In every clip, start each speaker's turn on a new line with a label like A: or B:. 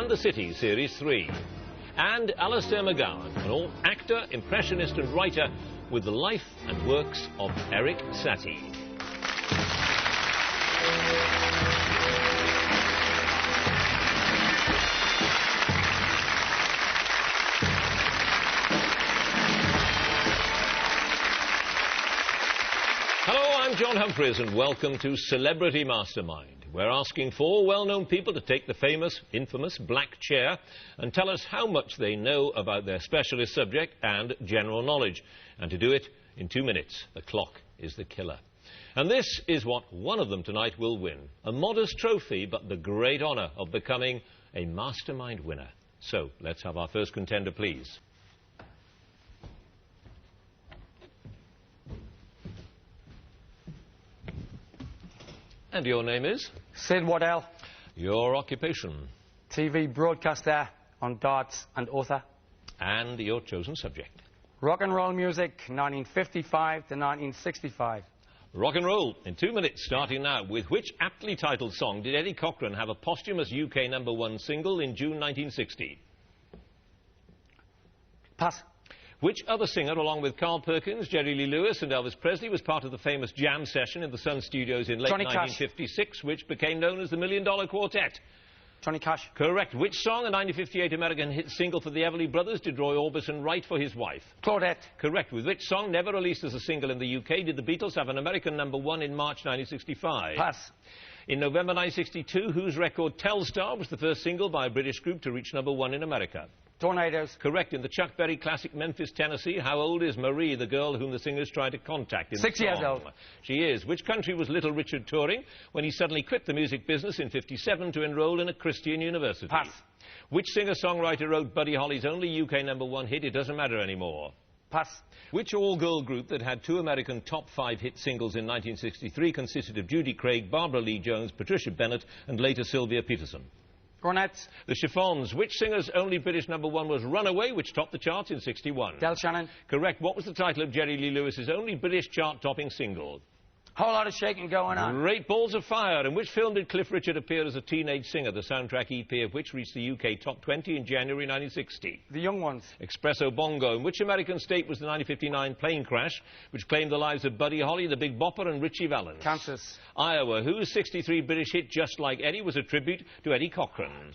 A: and the City, Series 3. And Alistair McGowan, an old actor, impressionist and writer, with the life and works of Eric Satie. I'm John Humphreys and welcome to Celebrity Mastermind. We're asking four well-known people to take the famous, infamous black chair and tell us how much they know about their specialist subject and general knowledge. And to do it in 2 minutes, the clock is the killer. And this is what one of them tonight will win. A modest trophy, but the great honour of becoming a Mastermind winner. So, let's have our first contender, please. And your name is?
B: Sid Waddell.
A: Your occupation?
B: TV broadcaster on darts and author.
A: And your chosen subject?
B: Rock and roll music, 1955 to 1965.
A: Rock and roll in 2 minutes, starting now. With which aptly titled song did Eddie Cochran have a posthumous UK #1 single in June 1960?
B: Pass.
A: Which other singer, along with Carl Perkins, Jerry Lee Lewis and Elvis Presley, was part of the famous jam session in the Sun Studios in late 1956, which became known as the $1 Million Quartet?
B: Johnny Cash.
A: Correct. Which song, a 1958 American hit single for the Everly Brothers, did Roy Orbison write for his wife?
B: Claudette.
A: Correct. With which song, never released as a single in the UK, did the Beatles have an American #1 in March 1965?
B: Pass.
A: In November 1962, whose record Telstar was the first single by a British group to reach #1 in America?
B: Tornadoes.
A: Correct. In the Chuck Berry classic Memphis, Tennessee, how old is Marie, the girl whom the singers tried to contact in
B: 6
A: the song?
B: years old.
A: She is. Which country was Little Richard touring when he suddenly quit the music business in '57 to enroll in a Christian university?
B: Pass.
A: Which singer-songwriter wrote Buddy Holly's only UK #1 hit, It Doesn't Matter Anymore?
B: Pass.
A: Which all-girl group that had 2 American top 5 hit singles in 1963 consisted of Judy Craig, Barbara Lee Jones, Patricia Bennett and later Sylvia Peterson?
B: Ronettes.
A: The Chiffons. Which singer's only British #1 was Runaway, which topped the charts in '61?
B: Del Shannon.
A: Correct. What was the title of Jerry Lee Lewis's only British chart-topping single?
B: Whole lot of shaking going on.
A: Great Balls of Fire. In which film did Cliff Richard appear as a teenage singer, the soundtrack EP of which reached the UK top 20 in January 1960?
B: The Young Ones.
A: Espresso Bongo. In which American state was the 1959 plane crash, which claimed the lives of Buddy Holly, the Big Bopper and Richie Valens?
B: Kansas.
A: Iowa. Whose '63 British hit Just Like Eddie was a tribute to Eddie Cochran?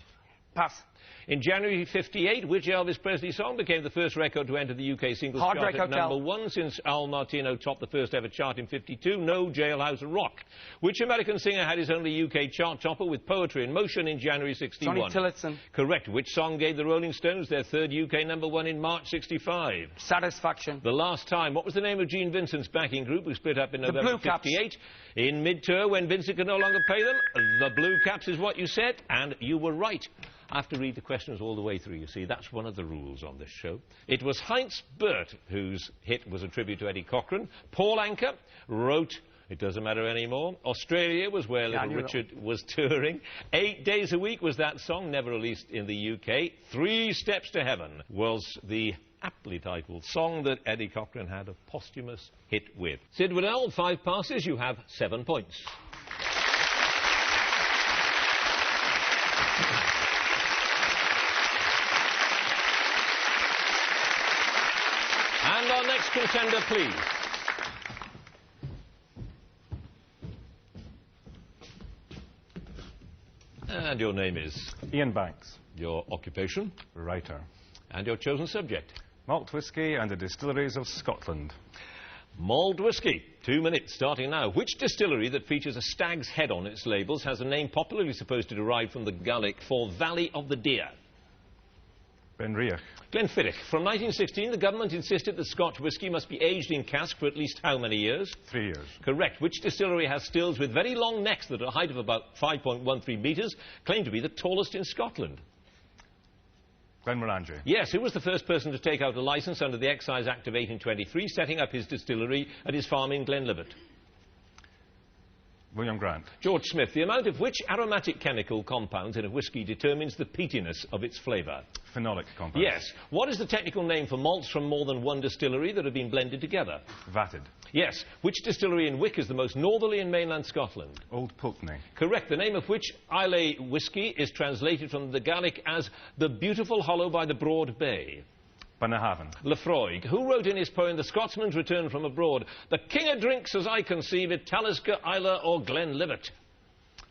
B: Pass.
A: In January '58, which Elvis Presley song became the first record to enter the UK singles chart at #1 since Al Martino topped the first ever chart in '52? No Jailhouse Rock. Which American singer had his only UK chart topper with Poetry in Motion in January '61?
B: Johnny Tillotson.
A: Correct. Which song gave the Rolling Stones their third UK #1 in March '65?
B: Satisfaction.
A: The Last Time. What was the name of Gene Vincent's backing group who split up in November '58? In mid-tour, when Vincent could no longer pay them, the Blue Caps is what you said, and you were right. I have to read the questions all the way through, you see. That's one of the rules on this show. It was Heinz Bert whose hit was a tribute to Eddie Cochran. Paul Anka wrote It Doesn't Matter Anymore. Australia was where Little Richard was touring. 8 Days a Week was that song, never released in the UK. 3 Steps to Heaven was the aptly titled song that Eddie Cochran had a posthumous hit with. Sid Waddell, 5 passes, you have 7 points. And our next contender, please. And your name is?
C: Iain Banks.
A: Your occupation?
C: Writer.
A: And your chosen subject?
C: Malt whisky and the distilleries of Scotland.
A: Malt whisky. 2 minutes, starting now. Which distillery that features a stag's head on its labels has a name popularly supposed to derive from the Gaelic for Valley of the Deer?
C: Benriach.
A: Glenfiddich. From 1916, the government insisted that Scotch whisky must be aged in cask for at least how many years?
C: 3 years.
A: Correct. Which distillery has stills with very long necks that, at a height of about 5.13 metres, claim to be the tallest in Scotland?
C: Glenmorangie.
A: Yes. Who was the first person to take out a licence under the Excise Act of 1823, setting up his distillery at his farm in Glenlivet?
C: William Grant.
A: George Smith. The amount of which aromatic chemical compounds in a whisky determines the peatiness of its flavour?
C: Phenolic compounds.
A: Yes. What is the technical name for malts from more than one distillery that have been blended together?
C: Vatted.
A: Yes. Which distillery in Wick is the most northerly in mainland Scotland?
C: Old Pulteney.
A: Correct. The name of which Islay whisky is translated from the Gaelic as the beautiful hollow by the broad bay?
C: Bunnahabhain.
A: Lefroy. Who wrote in his poem The Scotsman's Return from Abroad, "The king of drinks, as I conceive it, Talisker, Islay or Glenlivet"?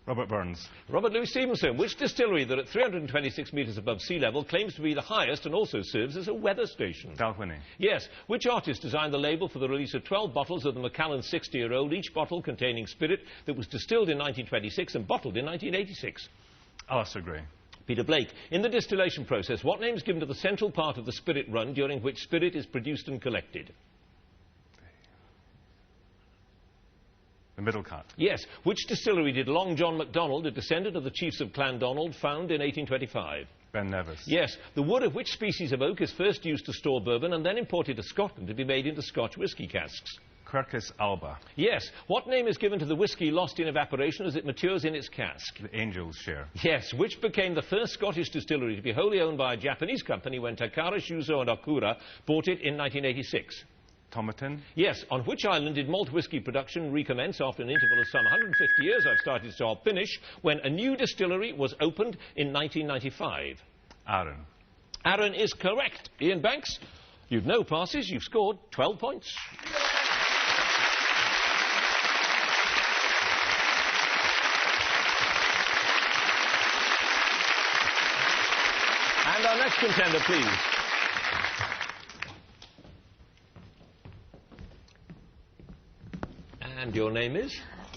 C: Robert Burns.
A: Robert Louis Stevenson. Which distillery that at 326 metres above sea level claims to be the highest and also serves as a weather station?
C: Dalwhinnie.
A: Yes. Which artist designed the label for the release of 12 bottles of the Macallan 60-year-old, each bottle containing spirit that was distilled in 1926 and bottled in 1986?
C: Alistair Gray.
A: Peter Blake. In the distillation process, what name is given to the central part of the spirit run during which spirit is produced and collected?
C: The middle cut.
A: Yes. Which distillery did Long John MacDonald, a descendant of the chiefs of Clan Donald, found in 1825?
C: Ben Nevis.
A: Yes. The wood of which species of oak is first used to store bourbon and then imported to Scotland to be made into Scotch whisky casks?
C: Quercus alba.
A: Yes. What name is given to the whisky lost in evaporation as it matures in its cask?
C: The Angel's Share.
A: Yes. Which became the first Scottish distillery to be wholly owned by a Japanese company when Takara, Shuzo and Okura bought it in 1986?
C: Tomatin.
A: Yes. On which island did malt whisky production recommence after an interval of some 150 years, I've started to finish, when a new distillery was opened in 1995?
C: Arran.
A: Arran is correct. Ian Banks, you've no passes, you've scored 12 points. And our next contender, please. And your name is?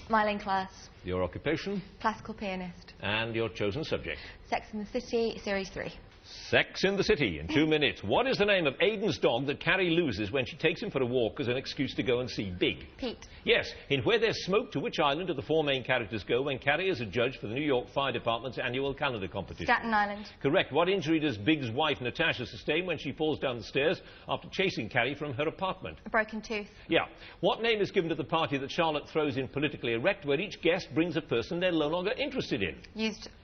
D: Myling Class.
A: Your occupation?
D: Classical pianist.
A: And your chosen subject?
D: Sex and the City, Series 3.
A: Sex in the City, in 2 minutes. What is the name of Aidan's dog that Carrie loses when she takes him for a walk as an excuse to go and see Big?
D: Pete.
A: Yes. In Where There's Smoke, to which island do the 4 main characters go when Carrie is a judge for the New York Fire Department's annual calendar competition?
D: Staten Island.
A: Correct. What injury does Big's wife, Natasha, sustain when she falls down the stairs after chasing Carrie from her apartment?
D: A broken tooth.
A: Yeah. What name is given to the party that Charlotte throws in Politically Erect, where each guest brings a person they're no longer interested in?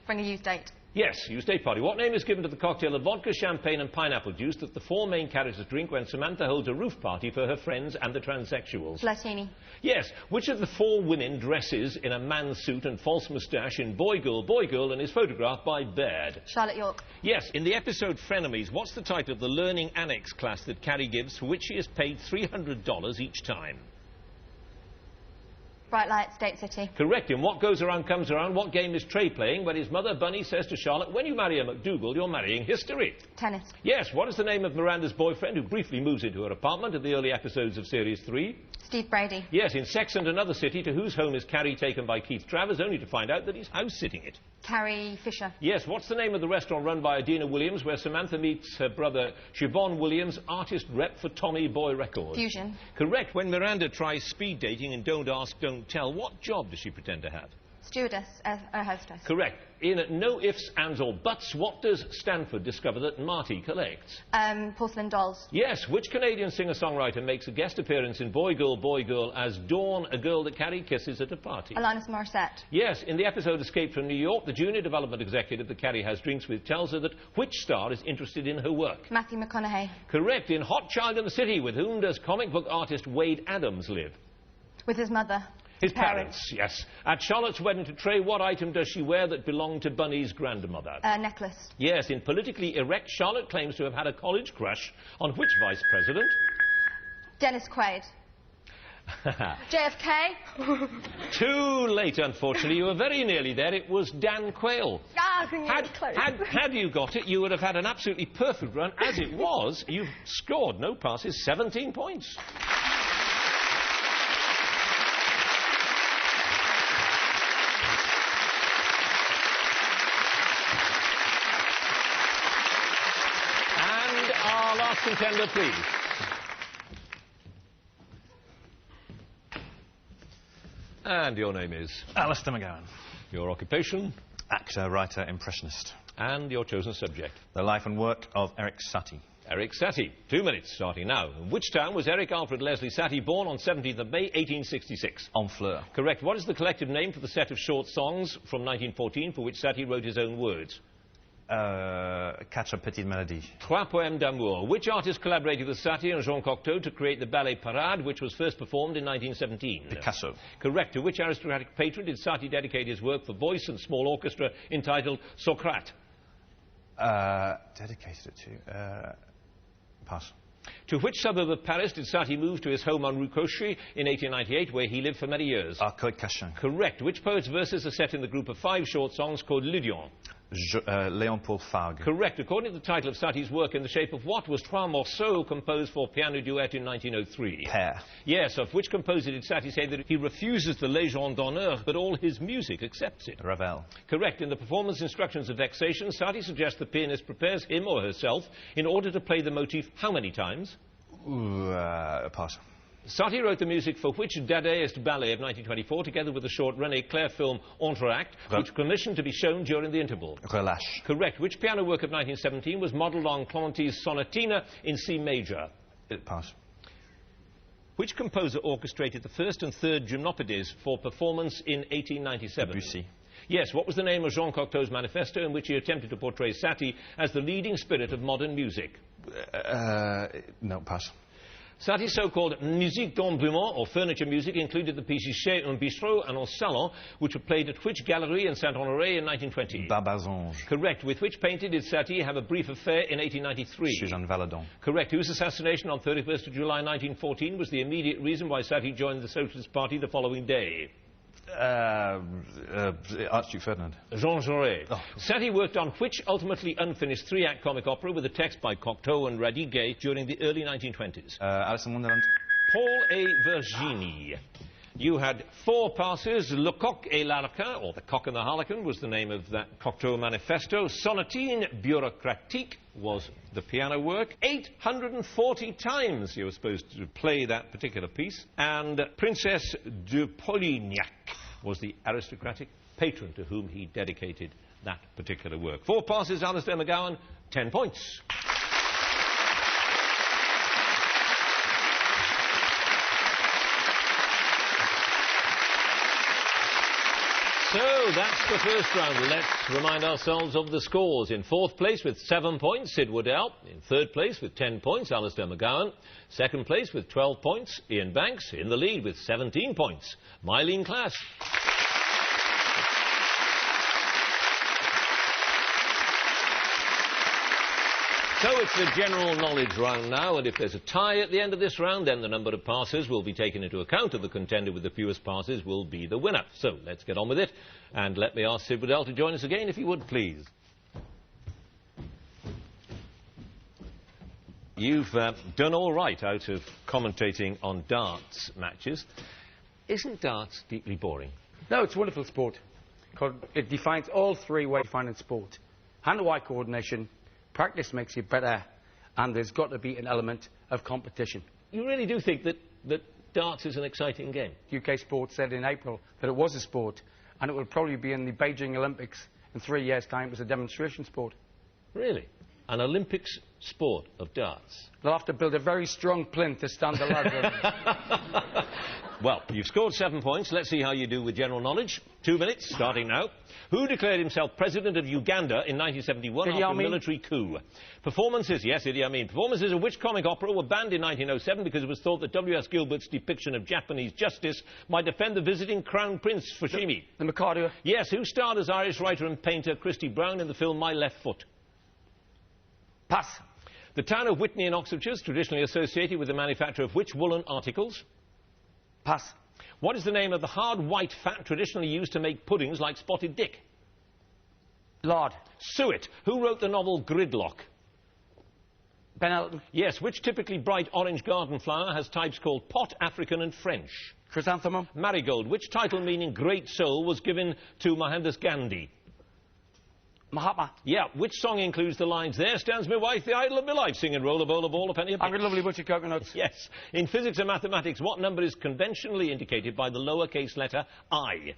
D: Bring a used date.
A: Yes, used date party. What name is given to the cocktail of vodka, champagne and pineapple juice that the 4 main characters drink when Samantha holds a roof party for her friends and the transsexuals?
D: Flatini.
A: Yes. Which of the 4 women dresses in a man's suit and false moustache in Boy, Girl and is photographed by Baird?
D: Charlotte York.
A: Yes. In the episode Frenemies, what's the title of the learning annex class that Carrie gives for which she is paid $300 each time?
D: Bright Lights, Date City.
A: Correct. In What Goes Around Comes Around, what game is Trey playing when his mother, Bunny, says to Charlotte, when you marry a McDougal, you're marrying history?
D: Tennis.
A: Yes. What is the name of Miranda's boyfriend who briefly moves into her apartment in the early episodes of Series 3?
D: Steve Brady.
A: Yes. In Sex and Another City, to whose home is Carrie taken by Keith Travers, only to find out that he's house-sitting it?
D: Carrie Fisher.
A: Yes. What's the name of the restaurant run by Adina Williams where Samantha meets her brother Siobhan Williams, artist rep for Tommy Boy Records?
D: Fusion.
A: Correct. When Miranda tries speed dating in Don't Ask, Don't Tell, what job does she pretend to have?
D: Stewardess, a hostess.
A: Correct. In No Ifs, Ands or Buts, what does Stanford discover that Marty collects?
D: Porcelain dolls.
A: Yes. Which Canadian singer-songwriter makes a guest appearance in Boy, Girl as Dawn, a girl that Carrie kisses at a party?
D: Alanis Morissette.
A: Yes. In the episode Escape from New York, the junior development executive that Carrie has drinks with tells her that which star is interested in her work?
D: Matthew McConaughey.
A: Correct. In Hot Child in the City, with whom does comic book artist Wade Adams live?
D: With his mother.
A: His parents, yes. At Charlotte's wedding to Trey, what item does she wear that belonged to Bunny's grandmother?
D: A necklace.
A: Yes, in Politically Erect, Charlotte claims to have had a college crush on which vice president?
D: Dennis Quaid. JFK.
A: Too late, unfortunately. You were very nearly there. It was Dan Quayle. Had you got it, you would have had an absolutely perfect run. As it was, you've scored, no passes, 17 points. Last contender, please. And your name is?
E: Alistair McGowan.
A: Your occupation?
E: Actor, writer, impressionist.
A: And your chosen subject?
E: The life and work of Eric Satie.
A: Eric Satie. 2 minutes, starting now. In which town was Eric Alfred Leslie Satie born on 17th of May, 1866?
E: Honfleur.
A: Correct. What is the collective name for the set of short songs from 1914 for which Satie wrote his own words?
E: Quatre petites maladies.
A: Trois poèmes d'amour. Which artist collaborated with Satie and Jean Cocteau to create the ballet Parade, which was first performed in 1917?
E: Picasso.
A: Correct. To which aristocratic patron did Satie dedicate his work for voice and small orchestra entitled Socrate?
E: Dedicated it to... pass.
A: To which suburb of Paris did Satie move to his home on Rue Cauchy in 1898, where he lived for many years?
E: Arcueil Cachin.
A: Correct. Which poet's verses are set in the group of 5 short songs called Lydion?
E: Léon Paul Fargue.
A: Correct. According to the title of Satie's work, In the Shape of What was Trois Morceaux composed for piano duet in 1903?
E: Pair.
A: Yes, of which composer did Satie say that he refuses the Légion d'honneur, but all his music accepts it?
E: Ravel.
A: Correct. In the performance instructions of Vexation, Satie suggests the pianist prepares him or herself in order to play the motif how many times?
E: Pass.
A: Satie wrote the music for which Dadaist ballet of 1924, together with the short René Clair film Entr'acte, which commissioned to be shown during the interval?
E: Relâche.
A: Correct. Which piano work of 1917 was modelled on Clementi's Sonatina in C major?
E: Pass.
A: Which composer orchestrated the first and third Gymnopédies for performance in 1897?
E: Debussy.
A: Yes, what was the name of Jean Cocteau's manifesto in which he attempted to portray Satie as the leading spirit of modern music?
E: No, pass.
A: Satie's so-called musique d'embrumement, or furniture music, included the pieces Chez un bistrot and un salon, which were played at which gallery in Saint-Honoré in 1920?
E: Barbazange.
A: Correct. With which painter did Satie have a brief affair in 1893?
E: Suzanne Valadon.
A: Correct. Whose assassination on 31st of July 1914 was the immediate reason why Satie joined the Socialist Party the following day?
E: Archduke Ferdinand.
A: Jean Jaurès.
E: Oh.
A: Satie worked on which ultimately unfinished 3-act comic opera with a text by Cocteau and Radiguet during the early 1920s?
E: Alice in Wonderland.
A: Paul et Virginie. You had 4 passes. Le Coq et l'Harlequin, or The Cock and the Harlequin, was the name of that Cocteau manifesto. Sonatine bureaucratique was the piano work. 840 times you were supposed to play that particular piece. And Princess de Polignac was the aristocratic patron to whom he dedicated that particular work. 4 passes, Alistair McGowan, 10 points. So that's the first round. Let's remind ourselves of the scores. In 4th place with 7 points, Sid Woodell. In 3rd place with 10 points, Alistair McGowan. 2nd place with 12 points, Iain Banks. In the lead with 17 points, Mylene Class. So it's the general knowledge round now, and if there's a tie at the end of this round, then the number of passes will be taken into account, and the contender with the fewest passes will be the winner. So let's get on with it, and let me ask Sid Woodell to join us again, if you would, please. You've done all right out of commentating on darts matches. Isn't darts deeply boring?
B: No, it's a wonderful sport. 'Cause it defines all 3 ways of defining sport. Hand-to-eye coordination, practice makes you better, and there's got to be an element of competition.
A: You really do think that darts is an exciting game?
B: UK Sport said in April that it was a sport, and it will probably be in the Beijing Olympics in 3 years' time as a demonstration sport.
A: Really? An Olympics sport of darts?
B: They'll have to build a very strong plinth to stand the ladder.
A: Well, you've scored 7 points. Let's see how you do with general knowledge. 2 minutes, starting now. Who declared himself president of Uganda in 1971 after a military coup? Performances, yes, Idi Amin. Performances of which comic opera were banned in 1907 because it was thought that W.S. Gilbert's depiction of Japanese justice might offend the visiting Crown Prince, Fushimi?
B: The Mikado.
A: Yes, who starred as Irish writer and painter Christy Brown in the film My Left Foot?
B: Pass.
A: The town of Witney in Oxfordshire is traditionally associated with the manufacture of which woolen articles?
B: Pass.
A: What is the name of the hard white fat traditionally used to make puddings like Spotted Dick?
B: Lard.
A: Suet. Who wrote the novel Gridlock?
B: Ben Elton.
A: Yes, which typically bright orange garden flower has types called pot, African and French?
B: Chrysanthemum.
A: Marigold. Which title meaning great soul was given to Mohandas Gandhi?
B: Mahatma.
A: Yeah, which song includes the lines, there stands my wife, the idol of my life, singing roll a bowl of all a penny a
B: I've got a lovely bunch of coconuts.
A: Yes. In physics and mathematics, what number is conventionally indicated by the lowercase letter I?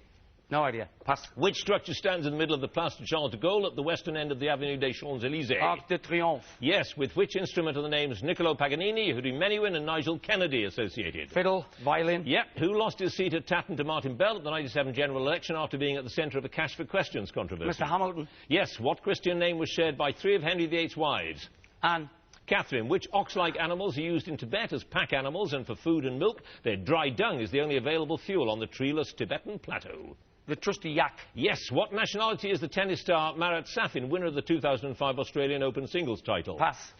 B: No idea. Pass.
A: Which structure stands in the middle of the Place de Charles de Gaulle at the western end of the Avenue des Champs-Élysées?
B: Arc de Triomphe.
A: Yes, with which instrument are the names Niccolo Paganini, Yehudi Menuhin and Nigel Kennedy associated?
B: Fiddle. Violin.
A: Yep. Who lost his seat at Tatton to Martin Bell at the 97 general election after being at the centre of a cash for questions controversy?
B: Mr. Hamilton.
A: Yes. What Christian name was shared by 3 of Henry VIII's wives?
B: Anne.
A: Catherine. Which ox-like animals are used in Tibet as pack animals and for food and milk? Their dry dung is the only available fuel on the treeless Tibetan plateau.
B: The trusty yak.
A: Yes. What nationality is the tennis star Marat Safin, winner of the 2005 Australian Open singles title?
B: Pass.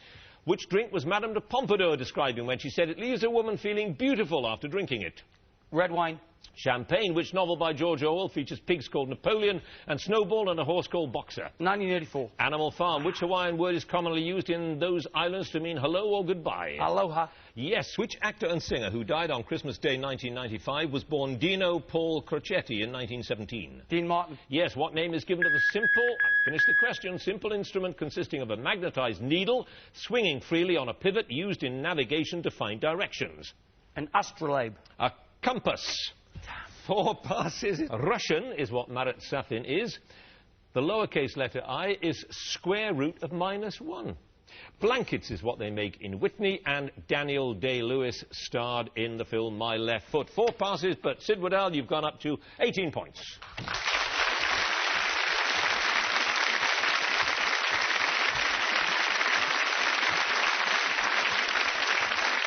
A: Which drink was Madame de Pompadour describing when she said it leaves a woman feeling beautiful after drinking it?
B: Red wine.
A: Champagne. Which novel by George Orwell features pigs called Napoleon and Snowball and a horse called Boxer?
B: 1984.
A: Animal Farm. Which Hawaiian word is commonly used in those islands to mean hello or goodbye?
B: Aloha.
A: Yes. Which actor and singer who died on Christmas Day 1995 was born Dino Paul Crocetti in 1917?
B: Dean Martin.
A: Yes. What name is given to the finish the question, simple instrument consisting of a magnetised needle swinging freely on a pivot used in navigation to find directions?
B: An astrolabe.
A: A compass. 4 passes. Russian is what Marat Safin is. The lowercase letter I is square root of -1. Blankets is what they make in Whitney, and Daniel Day-Lewis starred in the film My Left Foot. 4 passes, but Sid Waddell, you've gone up to 18 points.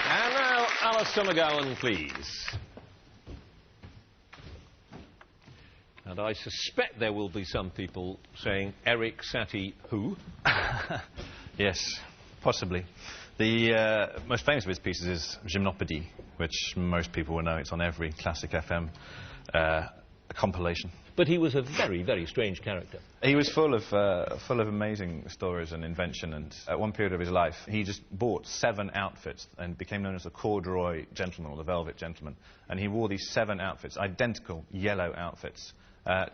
A: And now, Alice McGowan, please. And I suspect there will be some people saying, Eric Satie, who?
E: Yes, possibly. The most famous of his pieces is Gymnopédie, which most people will know. It's on every Classic FM compilation.
A: But he was a very, very strange character.
E: He was full of amazing stories and invention, and at one period of his life, he just bought 7 outfits and became known as the corduroy gentleman, or the velvet gentleman. And he wore these 7 outfits, identical yellow outfits,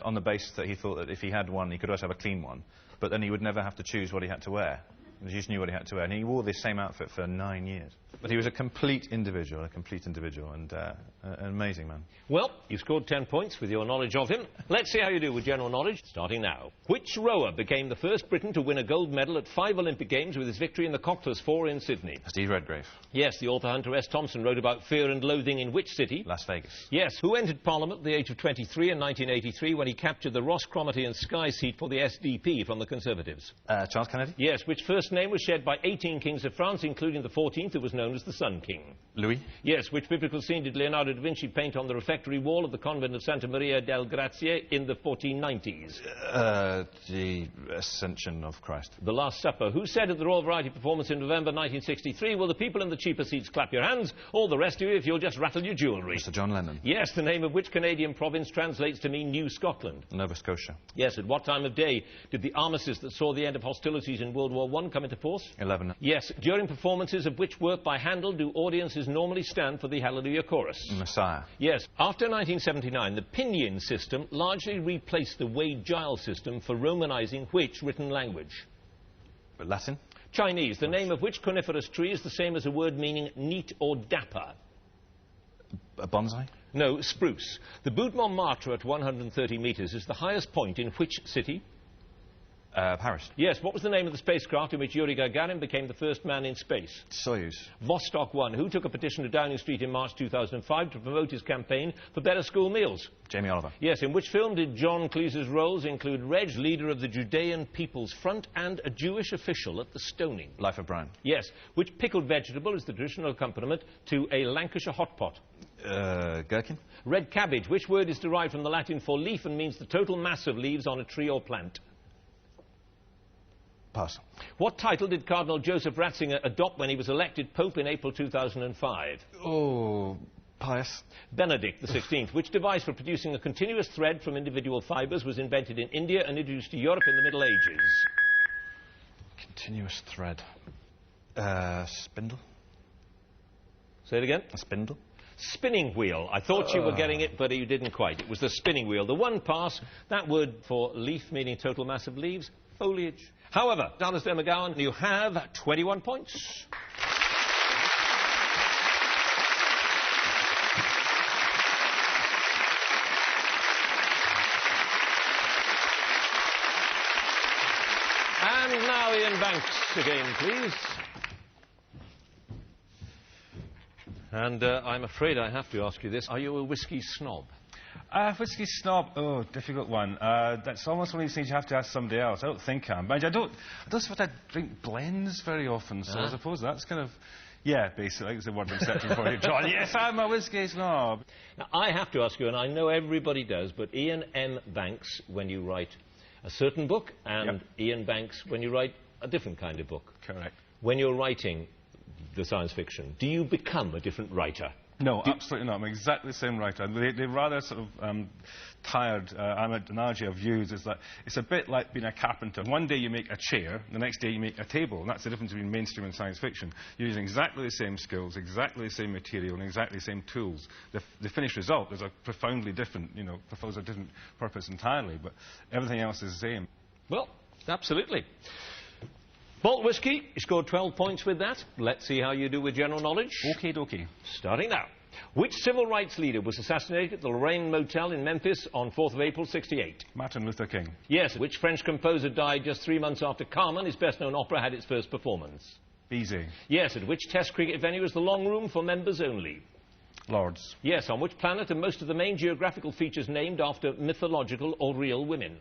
E: on the basis that he thought that if he had one, he could always have a clean one, but then he would never have to choose what he had to wear. He just knew what he had to wear, and he wore this same outfit for 9 years. But he was a complete individual, and an amazing man.
A: Well, you scored 10 points with your knowledge of him. Let's see how you do with general knowledge, starting now. Which rower became the first Briton to win a gold medal at 5 Olympic Games with his victory in the Cockless 4 in Sydney?
E: Steve Redgrave.
A: Yes, the author Hunter S. Thompson wrote about fear and loathing in which city?
E: Las Vegas.
A: Yes, who entered Parliament at the age of 23 in 1983 when he captured the Ross, Cromarty and Skye seat for the SDP from the Conservatives?
E: Charles Kennedy.
A: Yes, which first name was shared by 18 kings of France, including the 14th, who was known as the Sun King?
E: Louis.
A: Yes, which biblical scene did Leonardo da Vinci paint on the refectory wall of the convent of Santa Maria del Grazie in the 1490s?
E: The Ascension of Christ.
A: The Last Supper. Who said at the Royal Variety performance in November 1963, will the people in the cheaper seats clap your hands, all the rest of you if you'll just rattle your jewellery?
E: Mr. John Lennon.
A: Yes, the name of which Canadian province translates to mean New Scotland?
E: Nova Scotia.
A: Yes, at what time of day did the armistice that saw the end of hostilities in World War I come into force?
E: 11.
A: Yes, during performances of which work by Handel do audiences normally stand for the Hallelujah Chorus?
E: Messiah.
A: Yes, after 1979, the Pinyin system largely replaced the Wade-Giles system for Romanizing which written language?
E: Latin.
A: Chinese, the name of which coniferous tree is the same as a word meaning neat or dapper?
E: A bonsai.
A: No, spruce. The Butte Montmartre at 130 metres is the highest point in which city?
E: Paris.
A: Yes, what was the name of the spacecraft in which Yuri Gagarin became the first man in space?
E: Soyuz.
A: Vostok 1. Who took a petition to Downing Street in March 2005 to promote his campaign for better school meals?
E: Jamie Oliver.
A: Yes, in which film did John Cleese's roles include Reg, leader of the Judean People's Front, and a Jewish official at the stoning?
E: Life of Brian.
A: Yes, which pickled vegetable is the traditional accompaniment to a Lancashire hot pot?
E: Gherkin.
A: Red cabbage. Which word is derived from the Latin for leaf and means the total mass of leaves on a tree or plant?
E: Pass.
A: What title did Cardinal Joseph Ratzinger adopt when he was elected Pope in April 2005?
E: Oh, pious.
A: Benedict XVI. Which device for producing a continuous thread from individual fibres was invented in India and introduced to Europe in the Middle Ages?
E: Continuous thread. Spindle.
A: Say it again.
E: A spindle.
A: Spinning wheel. I thought you were getting it, but you didn't quite. It was the spinning wheel. The one pass, that word for leaf meaning total mass of leaves, foliage. However, Alistair McGowan, you have 21 points. Now Ian Banks again, please. And I'm afraid I have to ask you this. Are you a whiskey snob?
C: Whiskey snob, oh, difficult one. That's almost one of these things you have to ask somebody else. I don't think I am. But I don't suppose I drink blends very often, so I suppose that's kind of... Yeah, basically, it's the word I'm searching for here, John. Yes, I'm a whiskey snob.
A: Now, I have to ask you, and I know everybody does, but Ian M. Banks when you write a certain book, and Ian Banks when you write a different kind of book.
C: Correct.
A: When you're writing the science fiction, do you become a different writer?
C: No, absolutely not. I'm exactly the same writer. They're rather sort of tired analogy I've used is that it's a bit like being a carpenter. One day you make a chair, the next day you make a table, and that's the difference between mainstream and science fiction. You're using exactly the same skills, exactly the same material, and exactly the same tools. The finished result is a profoundly different, fulfills a different purpose entirely, but everything else is the same.
A: Well, absolutely. Malt whisky, you scored 12 points with that. Let's see how you do with general knowledge.
C: Okie dokie.
A: Starting now. Which civil rights leader was assassinated at the Lorraine Motel in Memphis on 4th of April, 68?
C: Martin Luther King.
A: Yes. Which French composer died just 3 months after Carmen, his best-known opera, had its first performance?
C: Easy.
A: Yes. At which Test cricket venue is the long room for members only?
C: Lords.
A: Yes. On which planet are most of the main geographical features named after mythological or real women?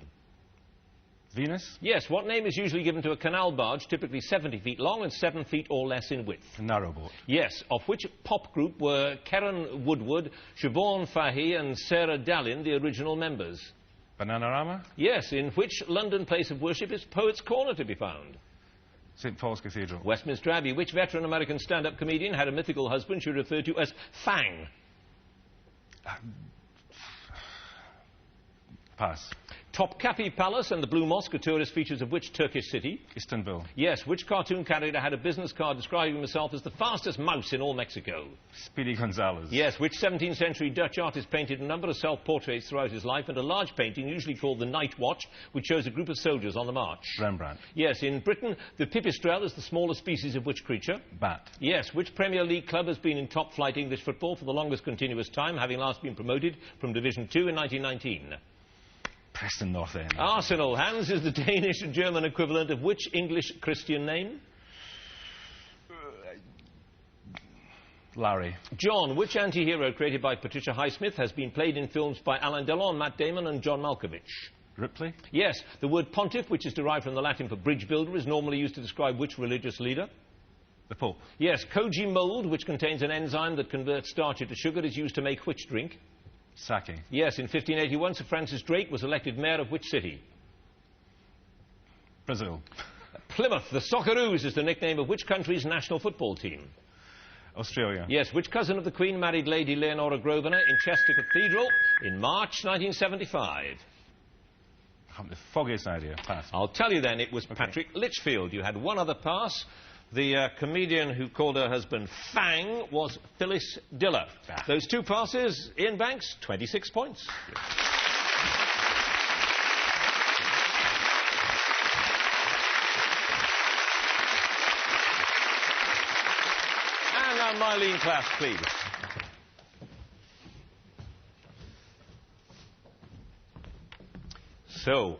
C: Venus.
A: Yes. What name is usually given to a canal barge, typically 70 feet long and 7 feet or less in width?
C: A narrowboat.
A: Yes. Of which pop group were Karen Woodward, Siobhan Fahey and Sarah Dallin the original members?
C: Bananarama.
A: Yes. In which London place of worship is Poets' Corner to be found?
C: St. Paul's Cathedral.
A: Westminster Abbey. Which veteran American stand-up comedian had a mythical husband she referred to as Fang?
C: Pass.
A: Topkapi Palace and the Blue Mosque are tourist features of which Turkish city?
C: Istanbul.
A: Yes. Which cartoon character had a business card describing himself as the fastest mouse in all Mexico?
C: Speedy Gonzales.
A: Yes. Which 17th century Dutch artist painted a number of self-portraits throughout his life and a large painting usually called the Night Watch, which shows a group of soldiers on the march?
C: Rembrandt.
A: Yes. In Britain, the pipistrelle is the smallest species of which creature?
C: Bat.
A: Yes. Which Premier League club has been in top-flight English football for the longest continuous time, having last been promoted from Division 2 in 1919?
C: Preston North End.
A: Arsenal. Hans is the Danish and German equivalent of which English Christian name?
C: Larry.
A: John. Which anti-hero created by Patricia Highsmith has been played in films by Alain Delon, Matt Damon and John Malkovich?
C: Ripley.
A: Yes. The word pontiff, which is derived from the Latin for bridge builder, is normally used to describe which religious leader?
C: The Pope.
A: Yes. Koji mold, which contains an enzyme that converts starch into sugar, is used to make which drink?
C: Sake.
A: Yes. In 1581, Sir Francis Drake was elected mayor of which city?
C: Brazil.
A: Plymouth. The Socceroos is the nickname of which country's national football team?
C: Australia.
A: Yes. Which cousin of the Queen married Lady Leonora Grosvenor in Chester Cathedral in March 1975?
C: I haven't the foggiest idea. Pass.
A: I'll tell you then, it was Patrick Litchfield. You had one other pass. The comedian who called her husband Fang was Phyllis Diller. Those two passes, Ian Banks, 26 points. And now Mylene Class, please. So,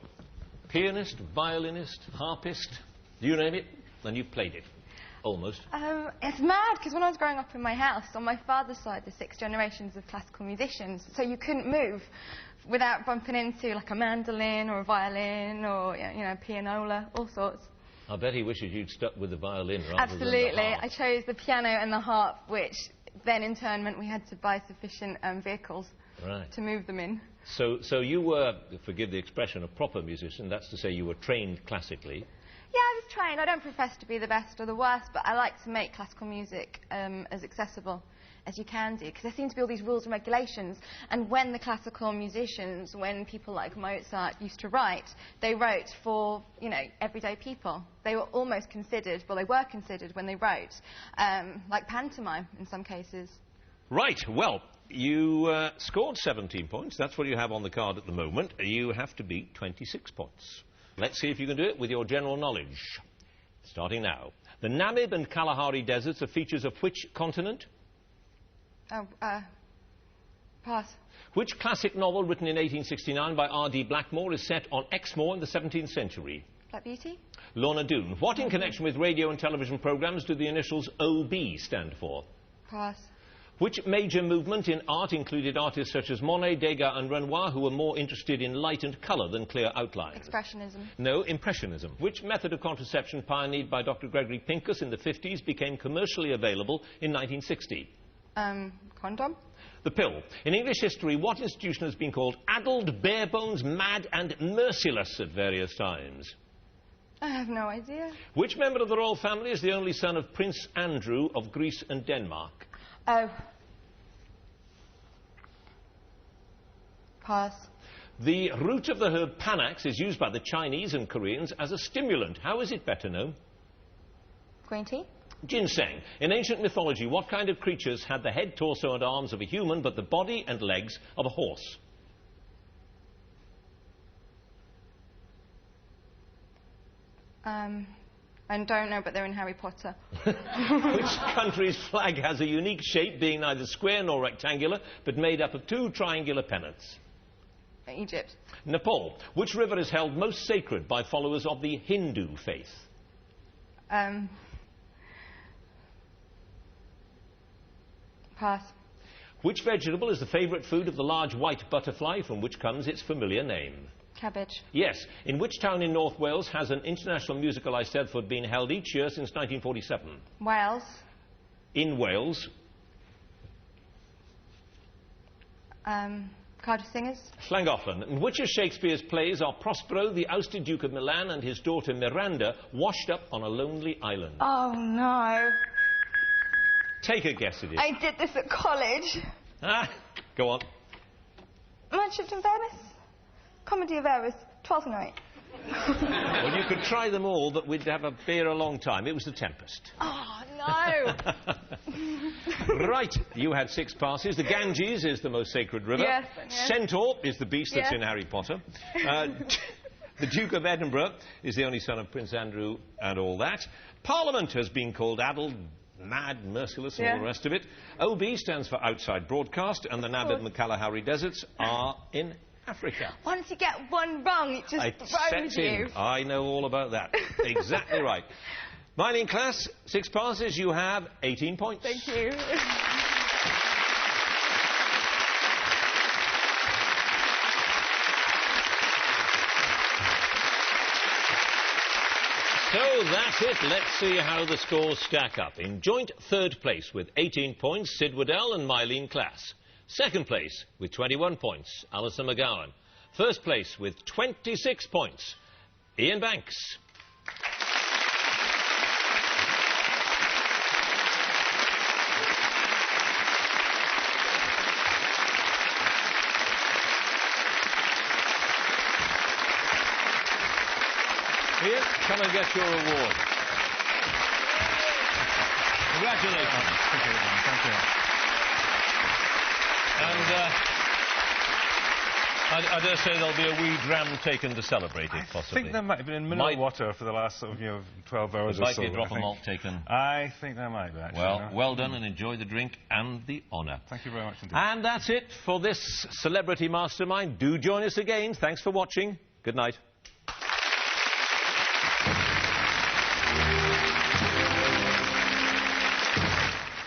A: pianist, violinist, harpist, you name it, and you've played it. Almost.
D: It's mad, because when I was growing up in my house, on my father's side, there's 6 generations of classical musicians, so you couldn't move without bumping into, like, a mandolin or a violin or, pianola, all sorts.
A: I bet he wishes you'd stuck with the violin rather
D: Absolutely.
A: than the harp.
D: I chose the piano and the harp, which then in turn meant we had to buy sufficient vehicles to move them in.
A: So you were, forgive the expression, a proper musician. That's to say you were trained classically.
D: Yeah, I was trained. I don't profess to be the best or the worst, but I like to make classical music as accessible as you can do, because there seem to be all these rules and regulations, and when the classical musicians, when people like Mozart used to write, they wrote for, everyday people. They were almost considered, well, they were considered when they wrote, like pantomime in some cases.
A: Right, well, you scored 17 points. That's what you have on the card at the moment. You have to beat 26 points. Let's see if you can do it with your general knowledge. Starting now. The Namib and Kalahari deserts are features of which continent?
D: Pass.
A: Which classic novel written in 1869 by R.D. Blackmore is set on Exmoor in the 17th century?
D: Black Beauty.
A: Lorna Doone. What in connection with radio and television programmes do the initials OB stand for?
D: Pass.
A: Which major movement in art included artists such as Monet, Degas and Renoir who were more interested in light and colour than clear outlines?
D: Expressionism.
A: No, Impressionism. Which method of contraception pioneered by Dr. Gregory Pincus in the 50s became commercially available in 1960?
D: Condom.
A: The pill. In English history, what institution has been called addled, barebones, mad and merciless at various times?
D: I have no idea.
A: Which member of the royal family is the only son of Prince Andrew of Greece and Denmark?
D: Oh. Pass.
A: The root of the herb Panax is used by the Chinese and Koreans as a stimulant. How is it better known?
D: Green tea.
A: Ginseng. In ancient mythology, what kind of creatures had the head, torso and arms of a human but the body and legs of a horse?
D: I don't know, but they're in Harry Potter.
A: Which country's flag has a unique shape, being neither square nor rectangular, but made up of two triangular pennants?
D: Egypt.
A: Nepal. Which river is held most sacred by followers of the Hindu faith?
D: Pass.
A: Which vegetable is the favourite food of the large white butterfly, from which comes its familiar name?
D: Cabbage.
A: Yes. In which town in North Wales has an international musical Eisteddfod been held each year since 1947?
D: Wales.
A: In Wales.
D: Cardiff Singers.
A: Llangollen. In which of Shakespeare's plays are Prospero, the ousted Duke of Milan, and his daughter Miranda washed up on a lonely island?
D: Oh, no.
A: Take a guess at it.
D: I did this at college.
A: Go on.
D: Manchester and Venice. Comedy of Errors. 12th Night.
A: Well, you could try them all, but we'd have a beer a long time. It was The Tempest.
D: Oh, no.
A: Right, you had 6 passes. The Ganges is the most sacred river.
D: Yes.
A: Centaur is the beast that's
D: Yes.
A: in Harry Potter. The Duke of Edinburgh is the only son of Prince Andrew and all that. Parliament has been called addled, mad, merciless and all the rest of it. OB stands for outside broadcast, and the Namib and Kalahari deserts are in Africa.
D: Once you get one wrong, it just throws you.
A: I know all about that. Exactly right. Mining class, 6 passes, you have 18 points.
D: Thank you.
A: So that's it. Let's see how the scores stack up. In joint 3rd place with 18 points, Sid Waddell and Mylene Class. 2nd place with 21 points, Alison McGowan. 1st place with 26 points, Iain Banks. Iain, come and get your award. Congratulations.
C: Thank you.
A: And I dare say there'll be a wee dram taken to celebrate it, possibly.
C: I think there might have been in mineral water for the last sort of, 12 hours or so.
A: Might be a drop of malt taken.
C: I think there might be, actually.
A: Well, well done, and enjoy the drink and the honour.
C: Thank you very much indeed.
A: And that's it for this Celebrity Mastermind. Do join us again. Thanks for watching. Good night.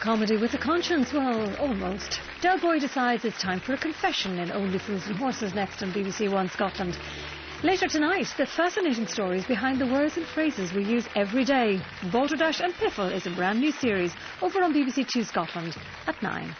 F: Comedy with a conscience? Well, almost. Del Boy decides it's time for a confession in Only Fools and Horses next on BBC One Scotland. Later tonight, the fascinating stories behind the words and phrases we use every day. Balderdash and Piffle is a brand new series over on BBC Two Scotland at 9.